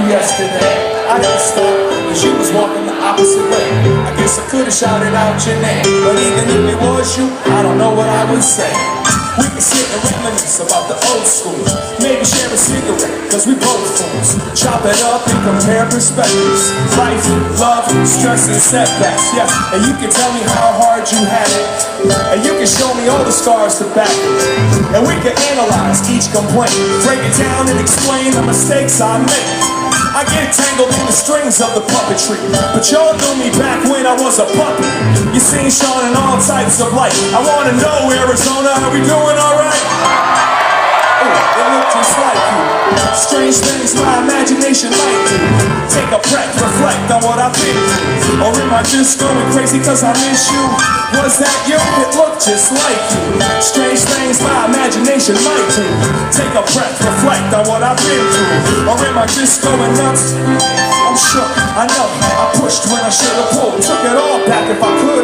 yesterday. I didn't stop, cause you was walking the opposite way. I guess I could've shouted out your name, but even if it was you, I don't know what I would say. We can sit and reminisce about the old school. Maybe share a cigarette, cause we both fools. Chop it up and compare perspectives. Life, love, stress and setbacks, yeah. And you can tell me how hard you had it, and you can show me all the scars to back it. And we can analyze each complaint, break it down and explain the mistakes I make. I get tangled in the strings of the puppetry, but y'all knew me back when I was a puppet. You seen Sean in all types of light. I wanna know, Arizona, are we doing alright? Oh, they look just like you. Strange things my imagination might do. Take a breath, reflect on what I've been through. Or am I just going crazy cause I miss you? Was that you? It looked just like you. Strange things my imagination might do. Take a breath, reflect on what I've been through. Or am I just going nuts? I'm shook, I know, I pushed when I should've pulled. Took it all back if I could.